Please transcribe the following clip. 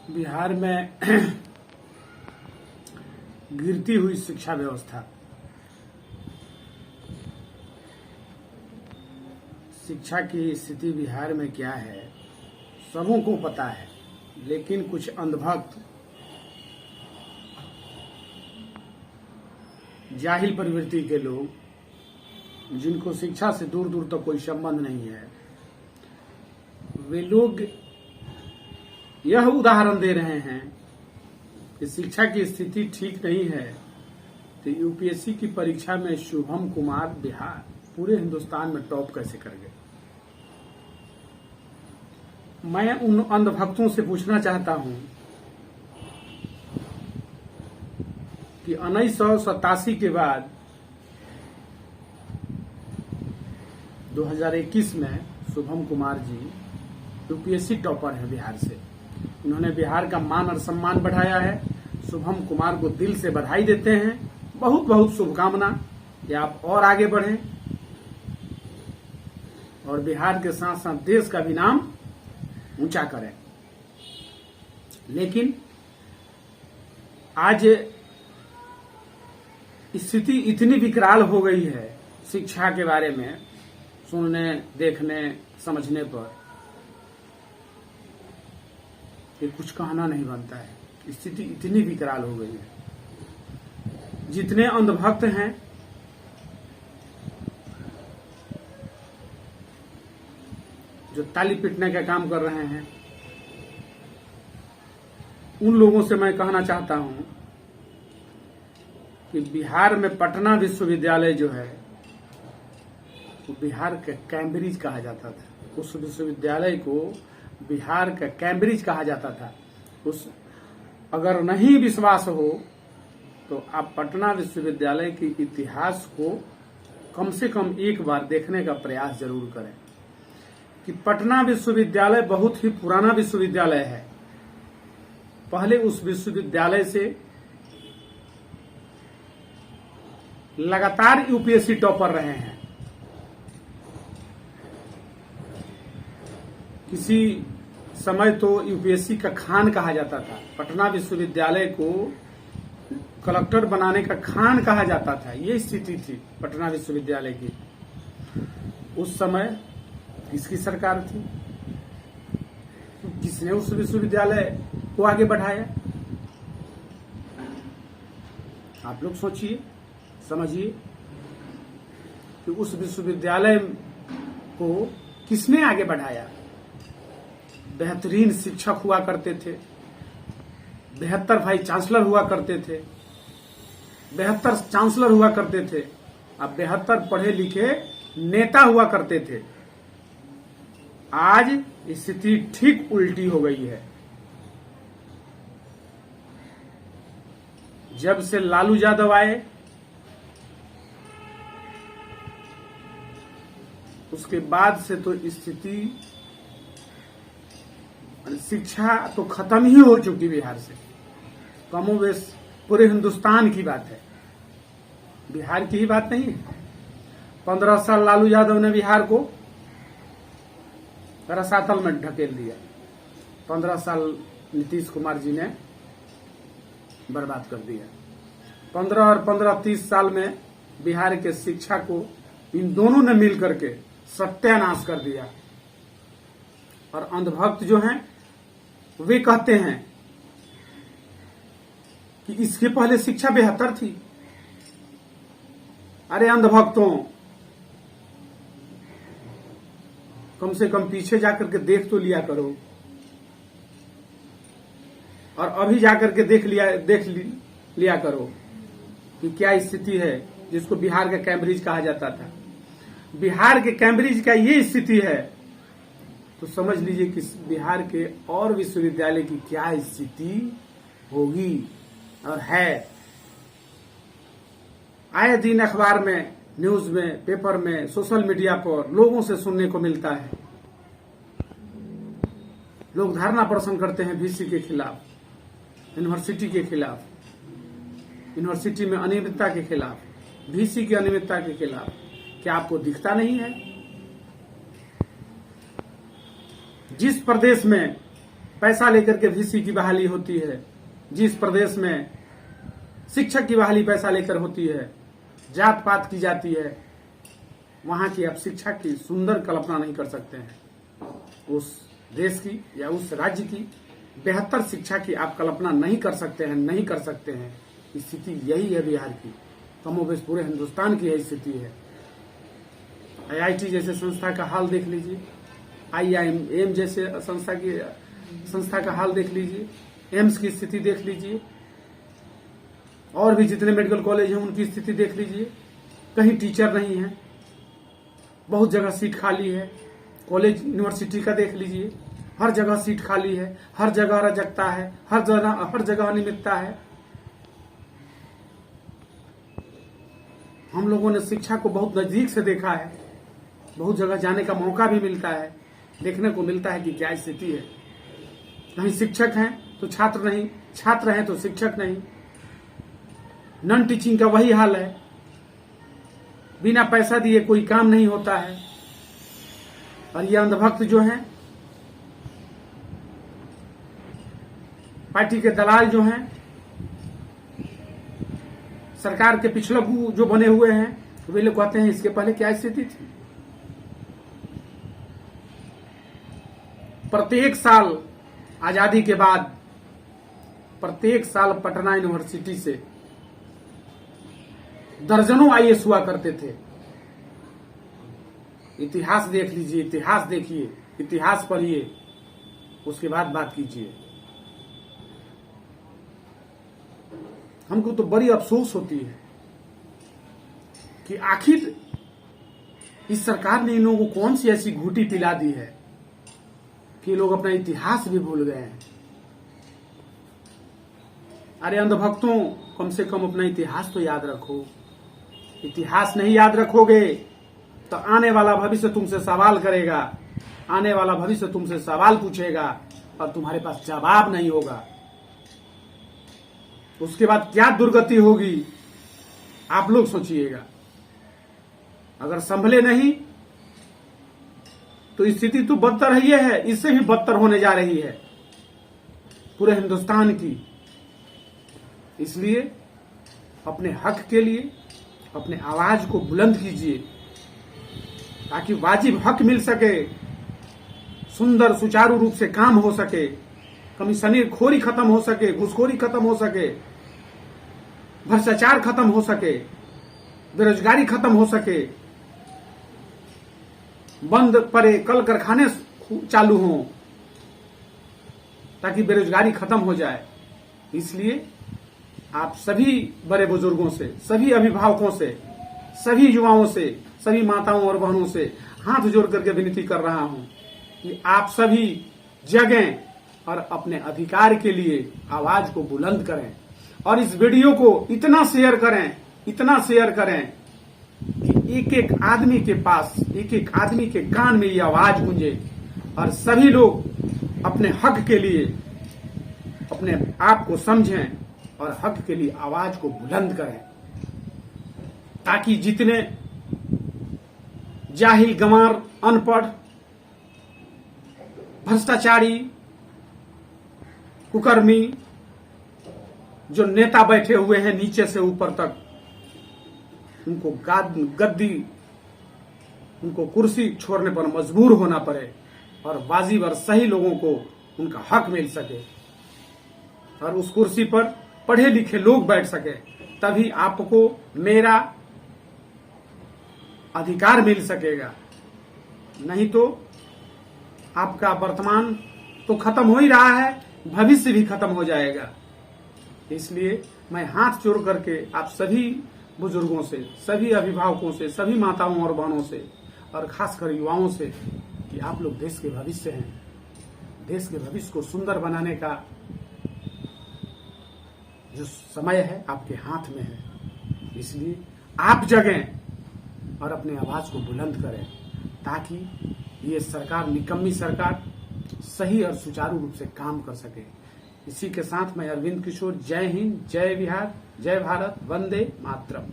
बिहार में गिरती हुई शिक्षा व्यवस्था, शिक्षा की स्थिति बिहार में क्या है सबों को पता है, लेकिन कुछ अंधभक्त जाहिल प्रवृत्ति के लोग जिनको शिक्षा से दूर दूर तक कोई संबंध नहीं है, वे लोग यह उदाहरण दे रहे हैं कि शिक्षा की स्थिति ठीक नहीं है तो यूपीएससी की परीक्षा में शुभम कुमार बिहार पूरे हिंदुस्तान में टॉप कैसे कर गए। मैं उन अंधभक्तों से पूछना चाहता हूं कि 1987 के बाद 2021 में शुभम कुमार जी यूपीएससी टॉपर हैं बिहार से। उन्होंने बिहार का मान और सम्मान बढ़ाया है। शुभम कुमार को दिल से बधाई देते हैं। बहुत बहुत शुभकामना कि आप और आगे बढ़ें और बिहार के साथ साथ देश का भी नाम ऊंचा करें। लेकिन आज स्थिति इतनी विकराल हो गई है शिक्षा के बारे में सुनने, देखने, समझने पर कि कुछ कहना नहीं बनता है। स्थिति इतनी विकराल हो गई है। जितने अंधभक्त हैं जो ताली पीटने का काम कर रहे हैं, उन लोगों से मैं कहना चाहता हूं कि बिहार में पटना विश्वविद्यालय जो है वो बिहार का कैम्ब्रिज कहा जाता था। उस विश्वविद्यालय को बिहार का कैम्ब्रिज कहा जाता था। उस अगर नहीं विश्वास हो तो आप पटना विश्वविद्यालय के इतिहास को कम से कम एक बार देखने का प्रयास जरूर करें कि पटना विश्वविद्यालय बहुत ही पुराना विश्वविद्यालय है। पहले उस विश्वविद्यालय से लगातार यूपीएससी टॉपर रहे हैं। किसी समय तो यूपीएससी का खान कहा जाता था। पटना विश्वविद्यालय को कलेक्टर बनाने का खान कहा जाता था। ये स्थिति थी पटना विश्वविद्यालय की। उस समय किसकी सरकार थी? किसने उस विश्वविद्यालय को आगे बढ़ाया? आप लोग सोचिए, समझिए कि उस विश्वविद्यालय को किसने आगे बढ़ाया। बेहतरीन शिक्षक हुआ करते थे, 72 वाइस चांसलर हुआ करते थे, 72 चांसलर हुआ करते थे, अब 72 पढ़े लिखे नेता हुआ करते थे। आज स्थिति ठीक उल्टी हो गई है। जब से लालू यादव आए उसके बाद से तो स्थिति, शिक्षा तो खत्म ही हो चुकी बिहार से। कमोबेश पूरे हिंदुस्तान की बात है, बिहार की ही बात नहीं है। 15 साल लालू यादव ने बिहार को रसातल में ढकेल दिया। 15 साल नीतीश कुमार जी ने बर्बाद कर दिया। 15 और 15-30 साल में बिहार के शिक्षा को इन दोनों ने मिल करके सत्यानाश कर दिया। और अंधभक्त जो हैं वे कहते हैं कि इसके पहले शिक्षा बेहतर थी। अरे अंधभक्तों, कम से कम पीछे जाकर के देख तो लिया करो, और अभी जाकर के देख लिया करो कि क्या स्थिति है जिसको बिहार का कैम्ब्रिज कहा जाता था। बिहार के कैम्ब्रिज का ये स्थिति है तो समझ लीजिए कि बिहार के और विश्वविद्यालय की क्या स्थिति होगी और है। आए दिन अखबार में, न्यूज में, पेपर में, सोशल मीडिया पर लोगों से सुनने को मिलता है। लोग धरना प्रदर्शन करते हैं वीसी के खिलाफ, यूनिवर्सिटी के खिलाफ, यूनिवर्सिटी में अनियमितता के खिलाफ, वीसी की अनियमितता के खिलाफ। क्या आपको दिखता नहीं है? जिस प्रदेश में पैसा लेकर के वीसी की बहाली होती है, जिस प्रदेश में शिक्षक की बहाली पैसा लेकर होती है, जात पात की जाती है, वहां की आप शिक्षा की सुंदर कल्पना नहीं कर सकते हैं। उस देश की या उस राज्य की बेहतर शिक्षा की आप कल्पना नहीं कर सकते हैं। स्थिति यही है बिहार की, कमोबेश पूरे हिंदुस्तान की यही स्थिति है। IIT जैसे संस्था का हाल देख लीजिए, IIM जैसे संस्था का हाल देख लीजिए, एम्स की स्थिति देख लीजिए, और भी जितने मेडिकल कॉलेज हैं उनकी स्थिति देख लीजिए। कहीं टीचर नहीं है, बहुत जगह सीट खाली है। कॉलेज यूनिवर्सिटी का देख लीजिए, हर जगह सीट खाली है, हर जगह अराजकता है, हर जगह अनियमितता है। हम लोगों ने शिक्षा को बहुत नजदीक से देखा है, बहुत जगह जाने का मौका भी मिलता है, देखने को मिलता है कि क्या स्थिति है। कहीं शिक्षक हैं तो छात्र नहीं, छात्र हैं तो शिक्षक नहीं। नॉन टीचिंग का वही हाल है, बिना पैसा दिए कोई काम नहीं होता है। और ये अंधभक्त जो हैं, पार्टी के दलाल जो हैं, सरकार के पिछलग्गू जो बने हुए हैं, वे लोग कहते हैं इसके पहले क्या स्थिति थी। प्रत्येक साल आजादी के बाद प्रत्येक साल पटना यूनिवर्सिटी से दर्जनों IAS हुआ करते थे। इतिहास देख लीजिए, इतिहास देखिए, इतिहास पढ़िए, उसके बाद बात कीजिए। हमको तो बड़ी अफसोस होती है कि आखिर इस सरकार ने इन लोगों को कौन सी ऐसी घूटी पिला दी है कि लोग अपना इतिहास भी भूल गए हैं। अरे अंधभक्तों, कम से कम अपना इतिहास तो याद रखो। इतिहास नहीं याद रखोगे तो आने वाला भविष्य तुमसे सवाल करेगा, आने वाला भविष्य तुमसे सवाल पूछेगा और तुम्हारे पास जवाब नहीं होगा। उसके बाद क्या दुर्गति होगी आप लोग सोचिएगा। अगर संभले नहीं तो स्थिति तो बदतर ही है, इससे भी बदतर होने जा रही है पूरे हिंदुस्तान की। इसलिए अपने हक के लिए अपने आवाज को बुलंद कीजिए ताकि वाजिब हक मिल सके, सुंदर सुचारू रूप से काम हो सके, कमीशनी खोरी खत्म हो सके, घूसखोरी खत्म हो सके, भ्रष्टाचार खत्म हो सके, बेरोजगारी खत्म हो सके, बंद पड़े कल कारखाने चालू हों ताकि बेरोजगारी खत्म हो जाए। इसलिए आप सभी बड़े बुजुर्गों से, सभी अभिभावकों से, सभी युवाओं से, सभी माताओं और बहनों से हाथ जोड़ करके विनती कर रहा हूं कि आप सभी जगें और अपने अधिकार के लिए आवाज को बुलंद करें और इस वीडियो को इतना शेयर करें कि एक एक आदमी के पास, एक एक आदमी के कान में ये आवाज गूंजे और सभी लोग अपने हक के लिए अपने आप को समझें और हक के लिए आवाज को बुलंद करें, ताकि जितने जाहिल, गंवार, अनपढ़, भ्रष्टाचारी, कुकर्मी जो नेता बैठे हुए हैं नीचे से ऊपर तक, उनको गद्दी, उनको कुर्सी छोड़ने पर मजबूर होना पड़े और वाजिब और सही लोगों को उनका हक मिल सके और उस कुर्सी पर पढ़े लिखे लोग बैठ सके, तभी आपको मेरा अधिकार मिल सकेगा। नहीं तो आपका वर्तमान तो खत्म हो ही रहा है, भविष्य भी खत्म हो जाएगा। इसलिए मैं हाथ जोड़ करके आप सभी बुजुर्गों से, सभी अभिभावकों से, सभी माताओं और बहनों से और खासकर युवाओं से कि आप लोग देश के भविष्य हैं। देश के भविष्य को सुंदर बनाने का जो समय है आपके हाथ में है। इसलिए आप जगें और अपने आवाज को बुलंद करें ताकि ये सरकार, निकम्मी सरकार, सही और सुचारू रूप से काम कर सके। इसी के साथ मैं अरविंद किशोर, जय हिंद, जय बिहार, जय भारत, वंदे मातरम।